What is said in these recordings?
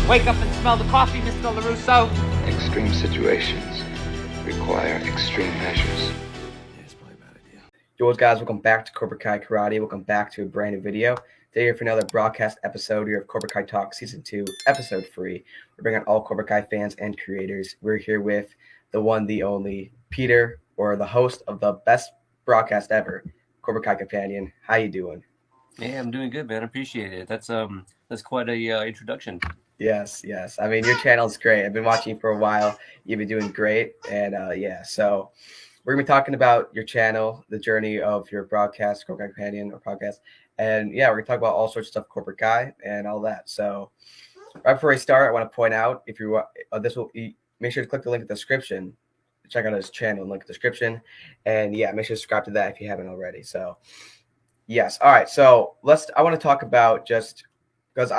Wake up and smell the coffee, Mr. LaRusso. Extreme situations require extreme measures. Yo, guys, welcome back to Cobra Kai Karate. Welcome back to a brand new video. Today here for another broadcast episode here of Cobra Kai Talk Season 2, Episode 3. We're bringing all Cobra Kai fans and creators. We're here with the one, the only, Peter, or the host of the best broadcast ever, Cobra Kai Companion. How you doing? Yeah, I'm doing good, man. I appreciate it. That's quite a introduction. Yes. I mean, your channel is great. I've been watching you for a while. You've been doing great. And so we're going to be talking about your channel, the journey of your broadcast, Cobra Kai Companion or podcast. And yeah, we're going to talk about all sorts of stuff, Cobra Kai and all that. So right before we start, I want to point out, if you make sure to click the link in the description. Check out his channel and link in the description. And yeah, make sure to subscribe to that if you haven't already. So yes. All right. So I want to talk about just because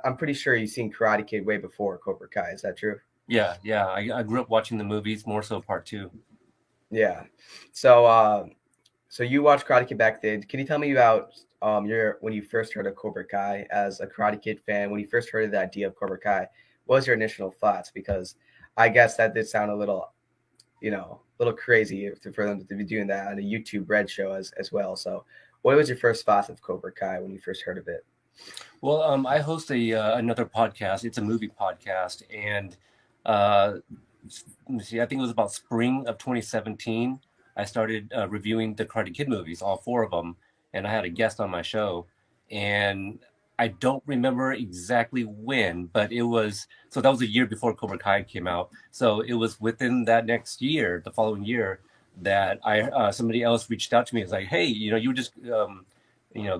I'm pretty sure you've seen Karate Kid way before Cobra Kai. Is that true? Yeah. I grew up watching the movies, more so part 2. Yeah. So you watched Karate Kid back then. Can you tell me about when you first heard of Cobra Kai as a Karate Kid fan? When you first heard of the idea of Cobra Kai, what was your initial thoughts? Because I guess that did sound a little crazy for them to be doing that on a YouTube Red show as well. So what was your first thoughts of Cobra Kai when you first heard of it? Well, I host another podcast. It's a movie podcast, and let me see. I think it was about spring of 2017. I started reviewing the Karate Kid movies, all 4 of them, and I had a guest on my show. And I don't remember exactly when, but that was a year before Cobra Kai came out. So it was within that next year, the following year, that somebody else reached out to me. It was like, hey, you were just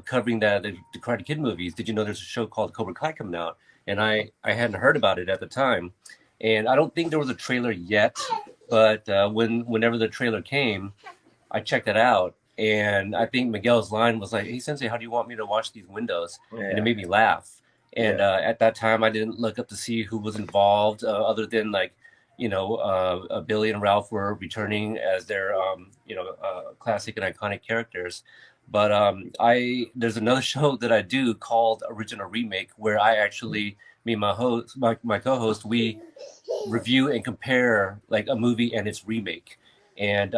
covering the Karate Kid movies. Did you know there's a show called Cobra Kai coming out? And I hadn't heard about it at the time. And I don't think there was a trailer yet, but whenever the trailer came, I checked it out. And I think Miguel's line was like, hey, Sensei, how do you want me to watch these windows? Yeah. And it made me laugh. And at that time, I didn't look up to see who was involved other than Billy and Ralph were returning as their, classic and iconic characters. But there's another show that I do called Original Remake, where I actually, me and my co-host, we review and compare like a movie and its remake. And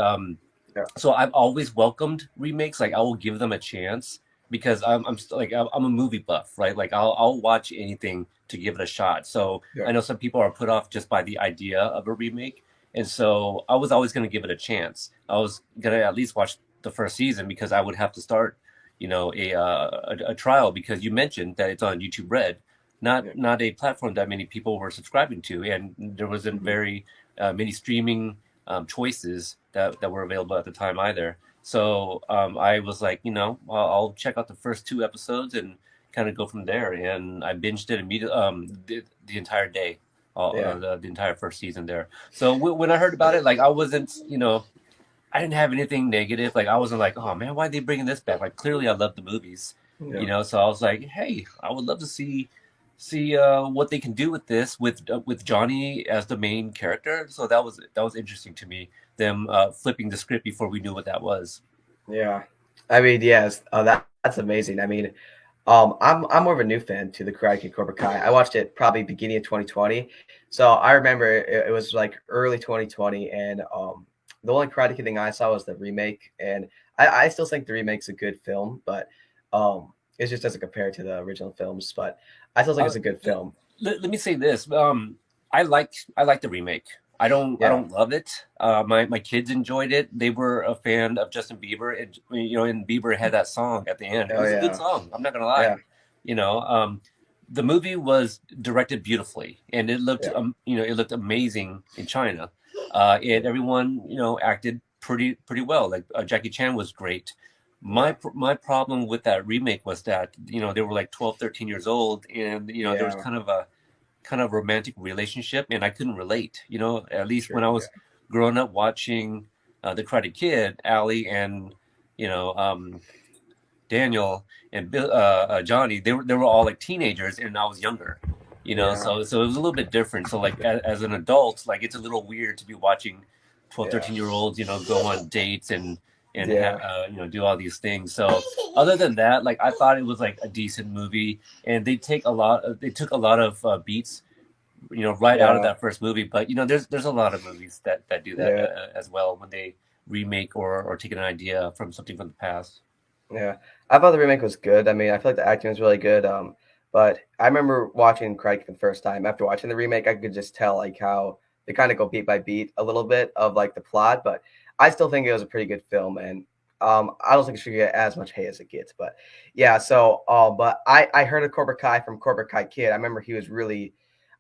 so I've always welcomed remakes. Like I will give them a chance because I'm a movie buff, right? Like I'll watch anything to give it a shot. So I know some people are put off just by the idea of a remake. And so I was always going to give it a chance. I was going to at least watch the first season because I would have to start, a trial, because you mentioned that it's on YouTube Red, not a platform that many people were subscribing to. And there wasn't very many streaming choices that were available at the time either. So I was like, I'll check out the first 2 episodes and kind of go from there. And I binged it immediately, the entire day, the entire first season there. So when I heard about it, like I wasn't, I didn't have anything negative. Like I wasn't like, oh man, why are they bringing this back? Like clearly I love the movies, So I was like, hey, I would love to see what they can do with this with Johnny as the main character. So that was interesting to me, them flipping the script before we knew what that was. Yeah, I mean, yes, that's amazing. I mean, I'm more of a new fan to the Karate Kid Cobra Kai. I watched it probably beginning of 2020, so I remember it was like early 2020, and the only Karate Kid thing I saw was the remake, and I still think the remake's a good film, but it just doesn't compare to the original films. But I still think it's a good film. Let me say this: I like the remake. I don't love it. My kids enjoyed it. They were a fan of Justin Bieber, and Bieber had that song at the end. It was a good song. I'm not gonna lie. Yeah. The movie was directed beautifully, and it looked it looked amazing in China. And everyone acted pretty well. Like Jackie Chan was great. My problem with that remake was that they were like 12, 13 years old, and there was kind of romantic relationship, and I couldn't relate. At least when I was growing up watching the Karate Kid, Ali and Daniel and Johnny, they were all like teenagers, and I was younger. So it was a little bit different. So like as an adult, like it's a little weird to be watching 12, 13-year-olds, go on dates and and Yeah. do all these things. So other than that, like I thought it was like a decent movie, and they took a lot of beats, right out of Yeah. that first movie. But there's a lot of movies that do that Yeah. as well when they remake or take an idea from something from the past. Yeah, I thought the remake was good. I mean, I feel like the acting was really good. But I remember watching Craig for the first time. After watching the remake, I could just tell like how they kind of go beat by beat a little bit of like the plot. But I still think it was a pretty good film, and I don't think it should get as much hate as it gets. But yeah, so but I heard of Cobra Kai from Cobra Kai Kid. I remember he was really.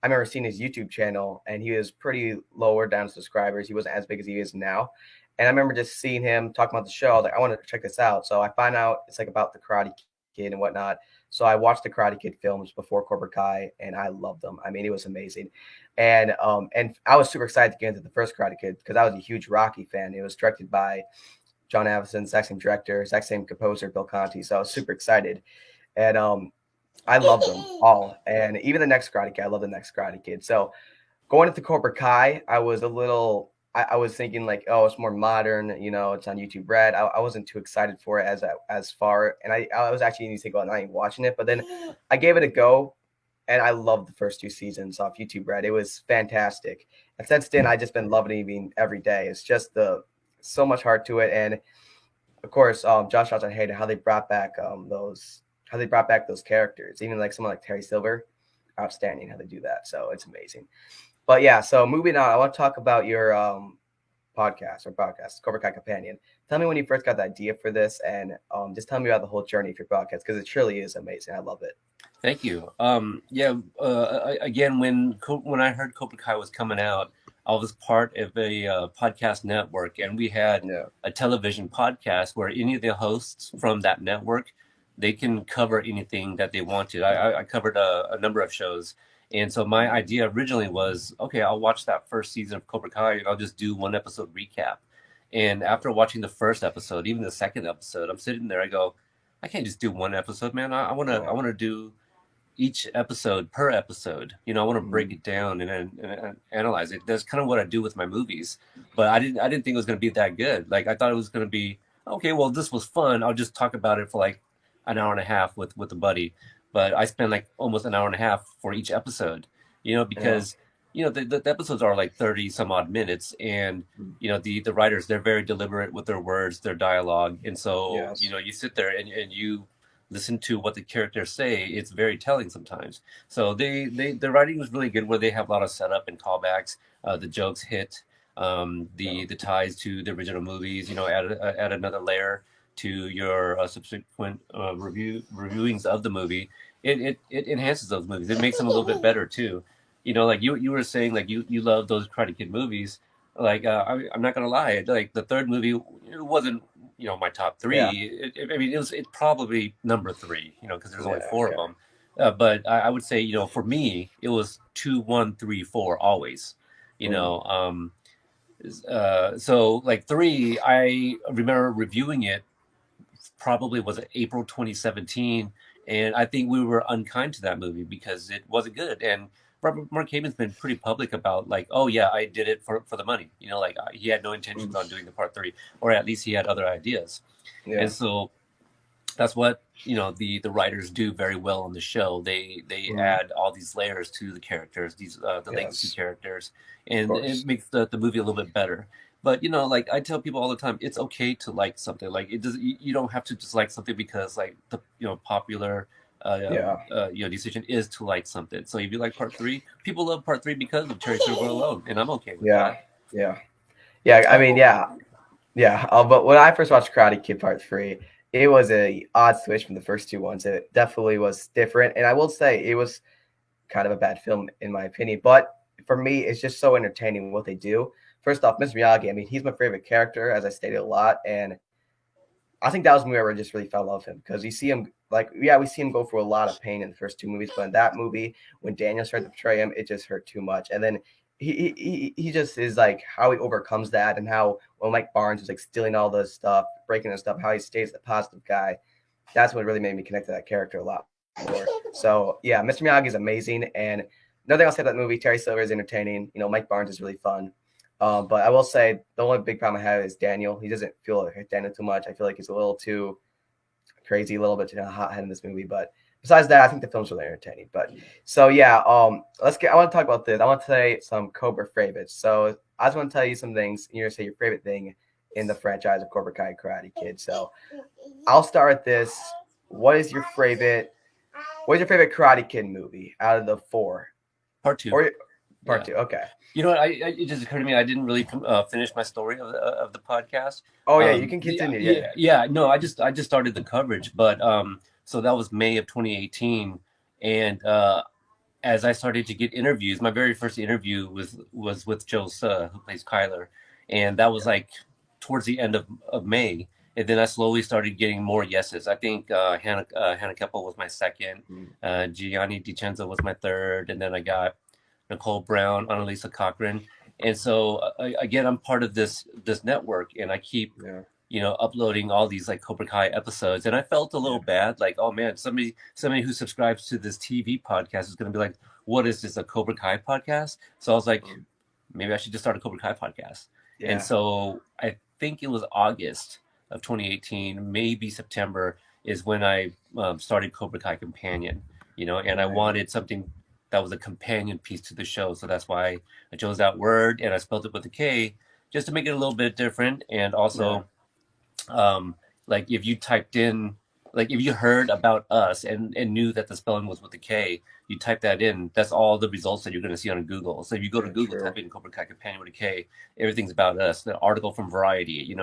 I remember seeing his YouTube channel, and he was pretty lower down subscribers. He wasn't as big as he is now. And I remember just seeing him talking about the show. I was like, I want to check this out. So I find out it's like about the Karate Kid and whatnot. So I watched the Karate Kid films before Cobra Kai, and I loved them. I mean, it was amazing. And I was super excited to get into the first Karate Kid because I was a huge Rocky fan. It was directed by John Avildsen, exact same director, exact same composer, Bill Conti. So I was super excited. And I loved them all. And even the next Karate Kid, I love the next Karate Kid. So going into Cobra Kai, I was a little. I was thinking like, oh, it's more modern. You know, it's on YouTube Red. I wasn't too excited for it as far, and I was actually going to go out and watching it, but then I gave it a go, and I loved the first 2 seasons off YouTube Red. It was fantastic, and since then I just been loving it even every day. It's just so much heart to it, and of course, Josh Johnson hated how they brought back those characters, even like someone like Terry Silver, outstanding how they do that. So it's amazing. But yeah, so moving on, I want to talk about your podcast, Cobra Kai Companion. Tell me when you first got the idea for this, and just tell me about the whole journey of your podcast because it truly is amazing. I love it. Thank you. Again, when I heard Cobra Kai was coming out, I was part of a podcast network, and we had Yeah. a television podcast where any of the hosts from that network, they can cover anything that they wanted. I covered a number of shows. And so my idea originally was, okay, I'll watch that first season of Cobra Kai and I'll just do one episode recap. And after watching the first episode, even the second episode, I'm sitting there, I go, I can't just do one episode, man. I wanna do each episode per episode. I want to break it down and analyze it. That's kind of what I do with my movies. But I didn't think it was going to be that good. Like I thought it was going to be okay. Well, this was fun. I'll just talk about it for like an hour and a half with a buddy. But I spend like almost an hour and a half for each episode. Because the episodes are like 30 some odd minutes, and the writers, they're very deliberate with their words, their dialogue, and so Yes. you sit there and you listen to what the characters say. It's very telling sometimes. So the writing was really good, where they have a lot of setup and callbacks. The jokes hit. The ties to the original movies. Add another layer to your subsequent reviewings of the movie. It enhances those movies. It makes them a little bit better too. Like you were saying, like you love those Karate Kid movies. Like I'm not gonna lie, like the third movie, it wasn't my top three. Yeah. It's probably number three. Because there's only Yeah, four yeah. of them. But I would say for me it was 2, 1, 3, 4 always. So like 3, I remember reviewing it. Probably was April 2017, and I think we were unkind to that movie because it wasn't good. And Robert Mark Haven's been pretty public about like, oh yeah, I did it for the money. Like he had no intentions on doing the part 3, or at least he had other ideas. Yeah. And so that's what the writers do very well on the show. They add all these layers to the characters, these the legacy characters, and it makes the movie a little bit better. But like I tell people all the time, it's okay to like something. Like it does. You don't have to just like something because like the popular decision is to like something. So if you like part 3, people love part 3 because of Terry Silver alone, and I'm okay with that. Yeah. I mean, yeah. But when I first watched Karate Kid Part 3, it was a odd switch from the first 2 ones. It definitely was different, and I will say it was kind of a bad film in my opinion. But for me, it's just so entertaining what they do. First off, Mr. Miyagi. I mean, he's my favorite character, as I stated a lot, and I think that was the movie where I just really fell in love with him because you see him we see him go through a lot of pain in the first 2 movies, but in that movie, when Daniel started to portray him, it just hurt too much. And then he just is like how he overcomes that, and how when Mike Barnes was like stealing all this stuff, breaking his stuff, how he stays the positive guy. That's what really made me connect to that character a lot more. So yeah, Mr. Miyagi is amazing, and another thing I'll say about that movie, Terry Silver is entertaining. Mike Barnes is really fun. But I will say the only big problem I have is Daniel. He doesn't feel like Daniel too much. I feel like he's a little too crazy, a little bit too hot-headed in this movie. But besides that, I think the film's really entertaining. But so yeah, let's get. I want to talk about this. I want to say some Cobra favorites. So I just want to tell you some things. You're gonna say your favorite thing in the franchise of Cobra Kai Karate Kid. So I'll start with this. What is your favorite? What is your favorite Karate Kid movie out of the 4? Part 2. Or part 2. Okay. You know what? It just occurred to me I didn't really finish my story of the podcast. Oh yeah, you can continue. Yeah. No, I just started the coverage, but so that was May of 2018, and as I started to get interviews, my very first interview was with Joe Suh, who plays Kyler, and that was like towards the end of May. And then I slowly started getting more yeses. I think Hannah Keppel was my second, Gianni DiCenzo was my third, and then I got Nicole Brown, Annalisa Cochran. And so again, I'm part of this network, and I keep uploading all these like Cobra Kai episodes. And I felt a little bad, like, oh man, somebody who subscribes to this TV podcast is going to be like, what is this, a Cobra Kai podcast? So I was like, maybe I should just start a Cobra Kai podcast. Yeah. And so I think it was August of 2018, maybe September, is when I started Cobra Kai Companion, and I wanted something that was a companion piece to the show. So that's why I chose that word, and I spelled it with a K just to make it a little bit different. And also, like if you typed in, like if you heard about us and knew that the spelling was with a K, you type that in, that's all the results that you're going to see on Google. So if you go to Google, type in Cobra Kai Companion with a K, everything's about us. The article from Variety,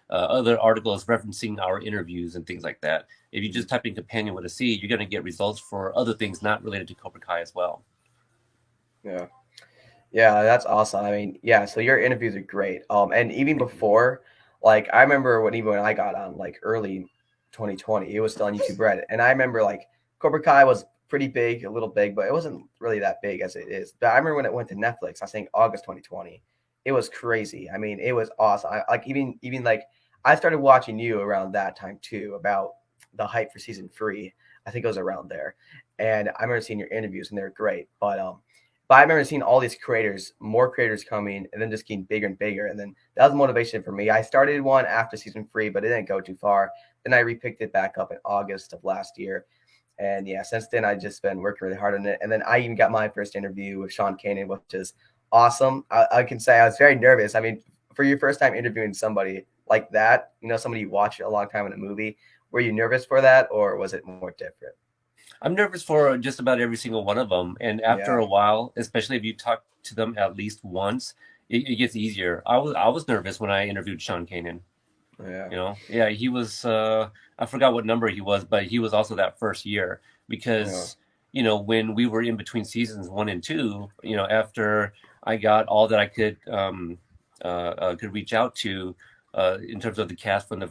other articles referencing our interviews and things like that. If you just type in Companion with a C, you're going to get results for other things not related to Cobra Kai as well. Yeah. Yeah, that's awesome. I mean, yeah, so your interviews are great. And even before, like I remember when I got on like early 2020, it was still on YouTube Red. And I remember like Cobra Kai was pretty big, a little big, but it wasn't really that big as it is. But I remember when it went to Netflix, I think August 2020, it was crazy. I mean, it was awesome. I like even like I started watching you around that time too, about the hype for season 3. I think it was around there. And I remember seeing your interviews and they're great. But I remember seeing all these creators, more creators coming, and then just getting bigger and bigger. And then that was motivation for me. I started one after season 3, but it didn't go too far. Then I repicked it back up in August of last year. And yeah, since then, I've just been working really hard on it. And then I even got my first interview with Sean Kanan, which is awesome. I can say I was very nervous. I mean, for your first time interviewing somebody like that, somebody you watch a long time in a movie, were you nervous for that, or was it more different? I'm nervous for just about every single one of them. And after a while, especially if you talk to them at least once, it gets easier. I was nervous when I interviewed Sean Kanan. Yeah. He was, I forgot what number he was, but he was also that first year because, when we were in between seasons 1 and 2, after I got all that I could reach out to in terms of the cast from the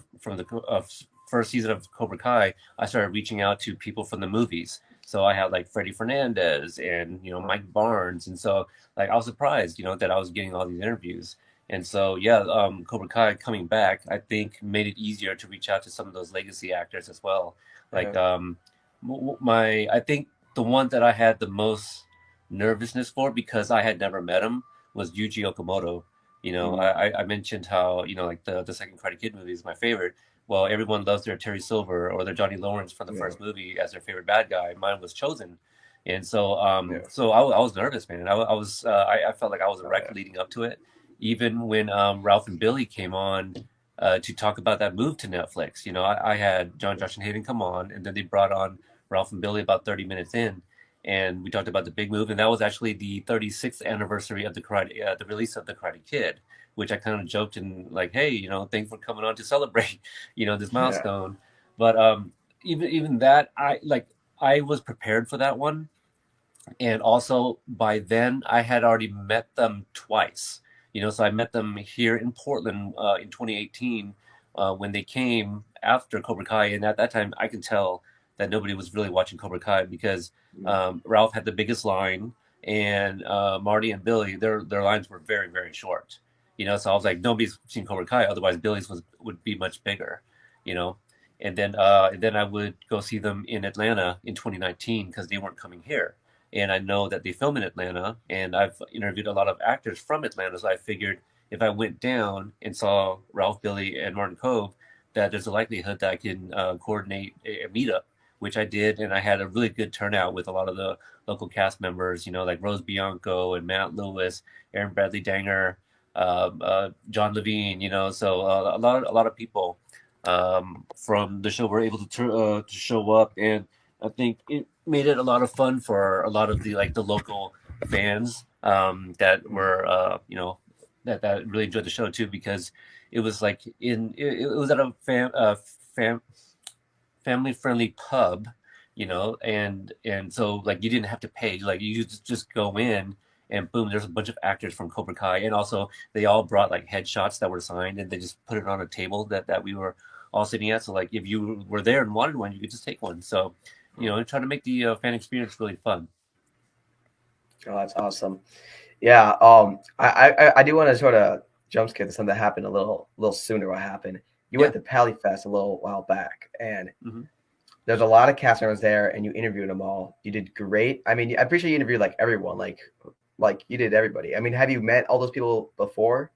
first season of Cobra Kai, I started reaching out to people from the movies. So I had like Freddie Fernandez and, Mike Barnes. And so like, I was surprised, that I was getting all these interviews. And so, Cobra Kai coming back, I think made it easier to reach out to some of those legacy actors as well. Like I think the one that I had the most nervousness for, because I had never met him, was Yuji Okamoto. I mentioned how, like the second Karate Kid movie is my favorite. Well, everyone loves their Terry Silver or their Johnny Lawrence from the first movie as their favorite bad guy. Mine was Chosen. And so so I was nervous, man. I felt like I was a wreck leading up to it. Even when Ralph and Billy came on to talk about that move to Netflix, I had John, Josh, and Hayden come on, and then they brought on Ralph and Billy about 30 minutes in, and we talked about the big move, and that was actually the 36th anniversary of the release of the Karate Kid, which I kind of joked and like, hey, thanks for coming on to celebrate, this milestone. But even that, I was prepared for that one, and also by then I had already met them twice. So I met them here in Portland in 2018 when they came after Cobra Kai. And at that time, I could tell that nobody was really watching Cobra Kai because Ralph had the biggest line, and Marty and Billy, their lines were very, very short. So I was like, nobody's seen Cobra Kai. Otherwise, Billy's would be much bigger, And then I would go see them in Atlanta in 2019 because they weren't coming here. and I know that they film in Atlanta, and I've interviewed a lot of actors from Atlanta, so I figured if I went down and saw Ralph, Billy, and Martin Cove, that there's a likelihood that I can coordinate a meetup, which I did, and I had a really good turnout with a lot of the local cast members, like Rose Bianco and Matt Lewis, Aaron Bradley Danger, John Levine, so a lot of people from the show were able to show up, and I think it made it a lot of fun for a lot of the local fans that were that really enjoyed the show too, because it was it was at a family friendly pub, and so you didn't have to pay, you just go in and boom, there's a bunch of actors from Cobra Kai, and also they all brought headshots that were signed, and they just put it on a table that we were all sitting at. So if you were there and wanted one, you could just take one. So try to make the fan experience really fun. Oh, that's awesome. Yeah. I do want to sort of jump skip to something that happened a little sooner. What happened? You went to Pallyfest a little while back, and there's a lot of cast members there, and you interviewed them all. You did great. I mean, I appreciate you interviewed everyone, like you did everybody. I mean, have you met all those people before,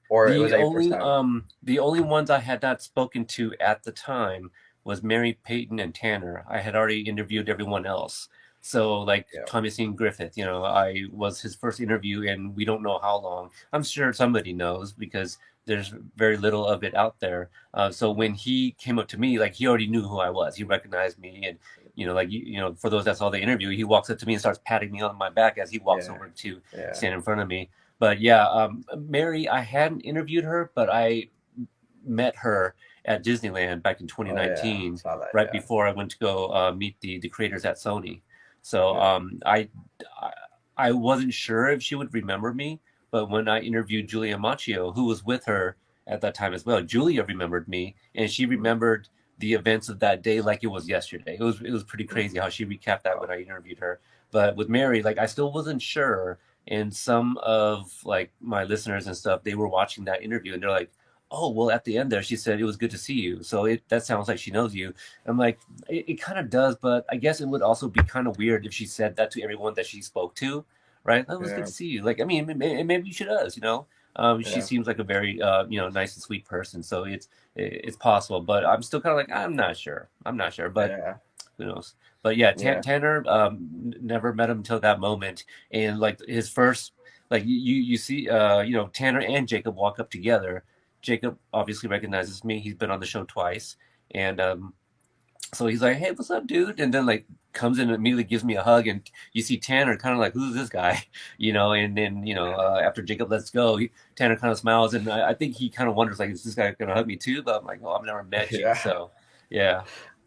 or was that your first time? The only ones I had not spoken to at the time was Mary, Peyton, and Tanner. I had already interviewed everyone else. So Thomasine Griffith, I was his first interview, and we don't know how long. I'm sure somebody knows because there's very little of it out there. So when he came up to me, he already knew who I was. He recognized me, and for those that saw the interview, he walks up to me and starts patting me on my back as he walks over to stand in front of me. But Mary, I hadn't interviewed her, but I met her at Disneyland back in 2019, before I went to go meet the creators at Sony. So I wasn't sure if she would remember me, but when I interviewed Julia Macchio, who was with her at that time as well, Julia remembered me, and she remembered the events of that day like it was yesterday. It was pretty crazy how she recapped that when I interviewed her. But with Mary, I still wasn't sure, and some of my listeners and stuff, they were watching that interview, and they're like, oh, well, at the end there, she said, it was good to see you. So that sounds like she knows you. I'm like, it kind of does, but I guess it would also be kind of weird if she said that to everyone that she spoke to, right? It was good to see you. I mean, maybe she does, She seems like a very, nice and sweet person. So it's possible, but I'm still kind of I'm not sure, but who knows? But Tanner, never met him until that moment. And his first, you see, Tanner and Jacob walk up together. Jacob obviously recognizes me. He's been on the show twice. And so he's like, hey, what's up, dude? And then comes in and immediately gives me a hug. And you see Tanner kind of who's this guy? And then, after Jacob lets go, Tanner kind of smiles. And I think he kind of wonders, is this guy going to hug me too? But I'm like, oh, I've never met you. So, yeah.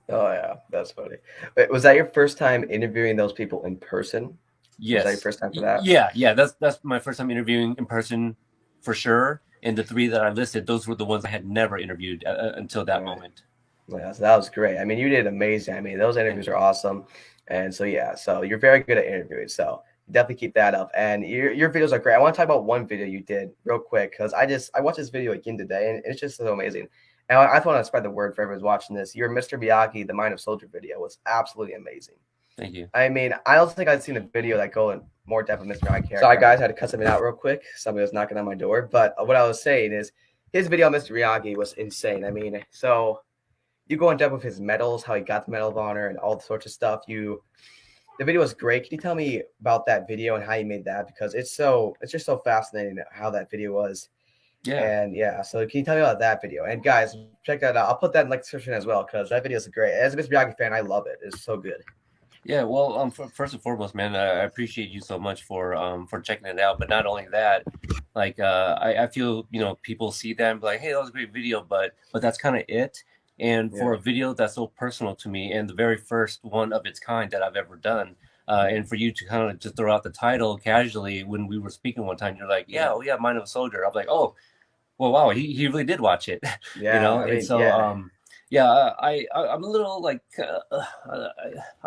Oh, yeah. That's funny. Wait, was that your first time interviewing those people in person? Yes. Was that your first time for that? Yeah. That's my first time interviewing in person for sure. And the three that I listed, those were the ones I had never interviewed until that moment. Yeah, so that was great. I mean, you did amazing. I mean, those interviews are awesome. And so, so you're very good at interviewing. So definitely keep that up. And your videos are great. I want to talk about one video you did real quick, because I watched this video again today, and it's just so amazing. And I want to spread the word for everyone who's watching this. Your Mr. Miyagi, The Mind of Soldier video was absolutely amazing. Thank you. I mean, I don't think I've seen a video that go in more depth of Mr. Miyagi character. Sorry, guys, I had to cut something out real quick. Somebody was knocking on my door. But what I was saying is his video on Mr. Miyagi was insane. I mean, so you go in depth with his medals, how he got the Medal of Honor, and all sorts of stuff. The video was great. Can you tell me about that video and how you made that? Because it's just so fascinating how that video was. Yeah. And so can you tell me about that video? And guys, check that out. I'll put that in the description as well, because that video is great. As a Mr. Miyagi fan, I love it. It's so good. Yeah, well, first and foremost, man, I appreciate you so much for checking it out. But not only that, I feel people see that and be like, hey, that was a great video, but that's kind of it. And for a video that's so personal to me, and the very first one of its kind that I've ever done, and for you to kind of just throw out the title casually when we were speaking one time, you're like, Mind of a Soldier. I'm like, oh, well, wow, he really did watch it. And so. I'm a little I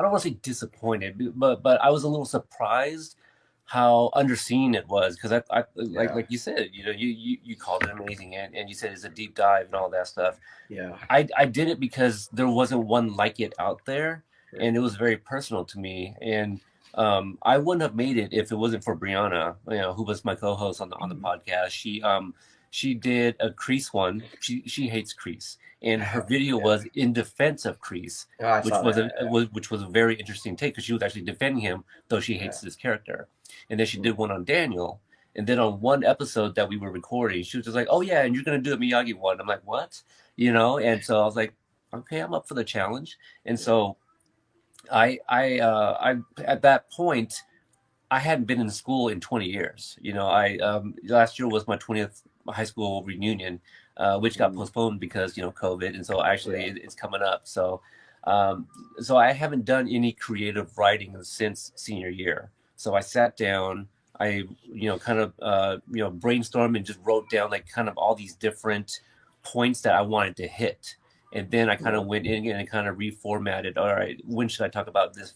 don't want to say disappointed, but I was a little surprised how underseen it was, because I like you said, you called it amazing, and you said it's a deep dive and all that stuff. Yeah, I did it because there wasn't one like it out there, and it was very personal to me. And I wouldn't have made it if it wasn't for Brianna, who was my co-host on the podcast. She did a Crease one. She hates Crease, and her video was in defense of Crease, Oh, I saw that. which was a very interesting take, because she was actually defending him, though she hates this character. And then she did one on Daniel, and then on one episode that we were recording, she was just like, "Oh yeah, and you're gonna do a Miyagi one." I'm like, "What?" And so I was like, "Okay, I'm up for the challenge." And so I at that point, I hadn't been in school in 20 years. Last year was my 20th high school reunion, which got postponed because COVID, and so actually it's coming up. So I haven't done any creative writing since senior year. So I sat down, I kind of brainstormed and just wrote down like kind of all these different points that I wanted to hit. And then I kind of went in and kind of reformatted. All right, when should I talk about this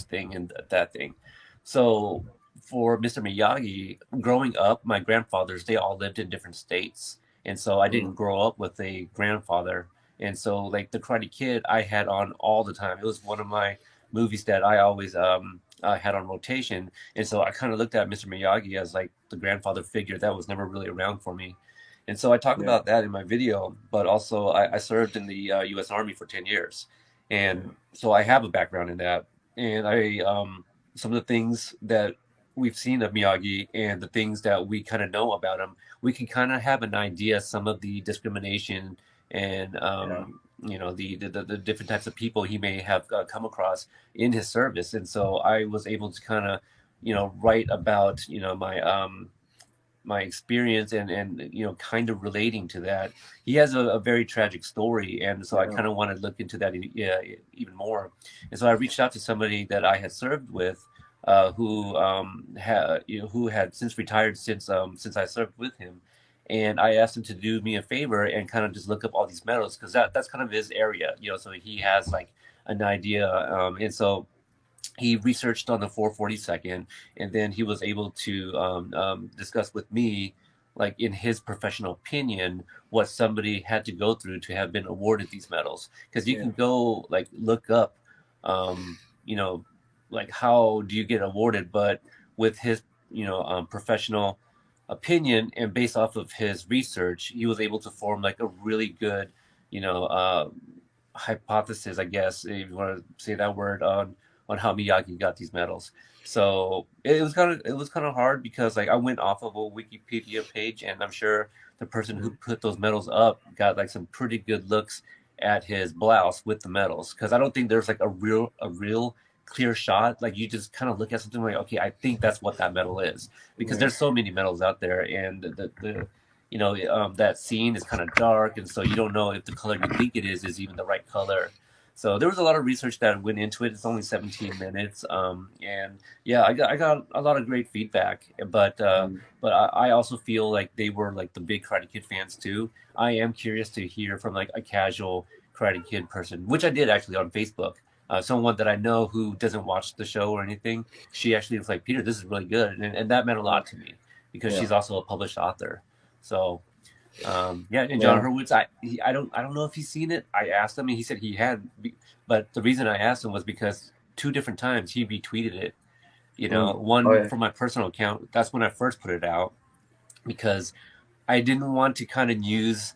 thing and that thing? So for Mr. Miyagi, growing up, my grandfathers, they all lived in different states. And so I didn't grow up with a grandfather. And so like the Karate Kid, I had on all the time. It was one of my movies that I always had on rotation. And so I kind of looked at Mr. Miyagi as like the grandfather figure that was never really around for me. And so I talk about that in my video, but also I served in the U.S. Army for 10 years. And so I have a background in that. And some of the things that we've seen of Miyagi and the things that we kind of know about him, we can kind of have an idea some of the discrimination and the different types of people he may have come across in his service. And so I was able to kind of write about my experience and kind of relating to that. He has a very tragic story, and so I kind of want to look into that even more. And so I reached out to somebody that I had served with, who had since retired since I served with him, and I asked him to do me a favor and kind of just look up all these medals, because that's kind of his area, so he has like an idea, and so he researched on the 442nd, and then he was able to discuss with me, like in his professional opinion, what somebody had to go through to have been awarded these medals. Because you can go like look up, like how do you get awarded, but with his professional opinion and based off of his research, he was able to form like a really good hypothesis, I guess, if you want to say that word, on how Miyagi got these medals. So it was kind of hard, because like I went off of a Wikipedia page, and I'm sure the person who put those medals up got like some pretty good looks at his blouse with the medals, because I don't think there's like a real clear shot. Like you just kind of look at something like, okay, I think that's what that medal is, because there's so many medals out there, and that scene is kind of dark, and so you don't know if the color you think it is even the right color. So there was a lot of research that went into it. It's only 17 minutes, and yeah, I got a lot of great feedback. But I also feel like they were like the big Karate Kid fans too. I am curious to hear from like a casual Karate Kid person, which I did actually on Facebook. Someone that I know who doesn't watch the show or anything, she actually was like, "Peter, this is really good," and that meant a lot to me, because she's also a published author. So. And John Hurwitz, I don't know if he's seen it. I asked him, and he said he had, but the reason I asked him was because 2 different times he retweeted it. One from my personal account. That's when I first put it out, because I didn't want to kind of use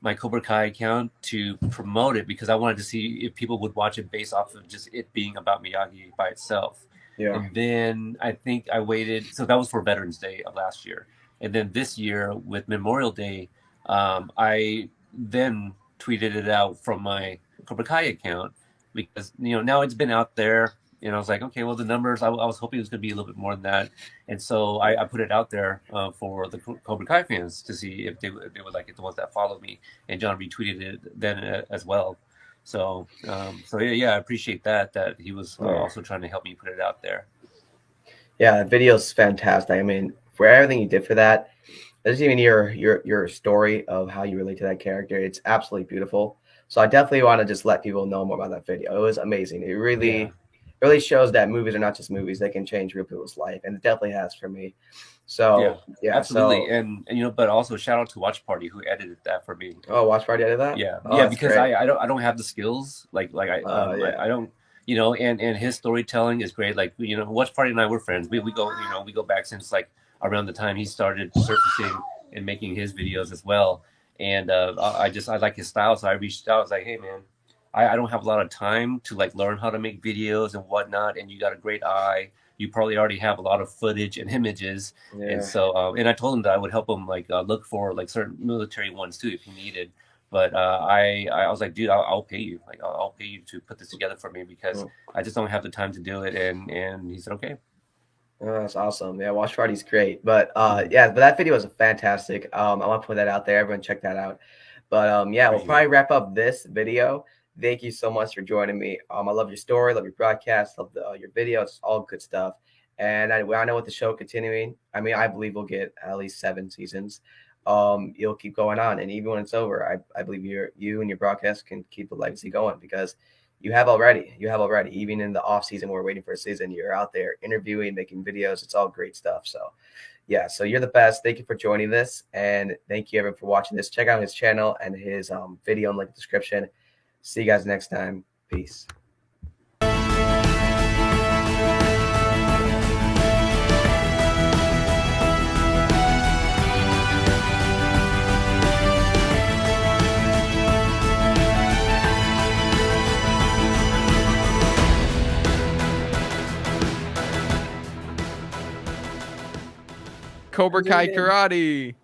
my Cobra Kai account to promote it, because I wanted to see if people would watch it based off of just it being about Miyagi by itself. And then I think I waited. So that was for Veterans Day of last year. And then this year with Memorial Day, I then tweeted it out from my Cobra Kai account, because now it's been out there, and I was like, okay, well the numbers, I was hoping it was going to be a little bit more than that, and so I put it out there for the Cobra Kai fans to see if they would like it, the ones that follow me, and John retweeted it then as well. So I appreciate that he was also trying to help me put it out there. Yeah, the video's fantastic. I mean, for everything you did for that, just even your story of how you relate to that character, it's absolutely beautiful. So I definitely want to just let people know more about that video. It was amazing. It really shows that movies are not just movies; they can change real people's life, and it definitely has for me. So yeah, absolutely. And but also shout out to Watch Party, who edited that for me. Oh, Watch Party edited that? Yeah, because great. I don't have the skills. Like I don't. you know, and his storytelling is great. Like, you know, Watch Party and I were friends. We go, you know, we go back since like around the time he started surfacing and making his videos as well. And I like his style, so I reached out. I was like, hey man, I don't have a lot of time to like learn how to make videos and whatnot, and you got a great eye. You probably already have a lot of footage and images, and so and I told him that I would help him like look for like certain military ones too if he needed. But I was like, dude, I'll pay you. Like, I'll pay you to put this together for me because I just don't have the time to do it. And he said, okay. Oh, that's awesome. Yeah, Watch Party's great. But yeah, but that video was fantastic. I want to put that out there. Everyone check that out. But yeah, we'll probably wrap up this video. Thank you so much for joining me. I love your story, love your broadcast, love your videos, all good stuff. And I know with the show continuing, I mean, I believe we'll get at least 7 seasons. You'll keep going on, and even when it's over, I believe you and your broadcast can keep the legacy going because you have already. Even in the off season, we're waiting for a season. You're out there interviewing, making videos. It's all great stuff. So, yeah. So you're the best. Thank you for joining this, and thank you everyone for watching this. Check out his channel and his video in the description. See you guys next time. Peace. Cobra Kai karate.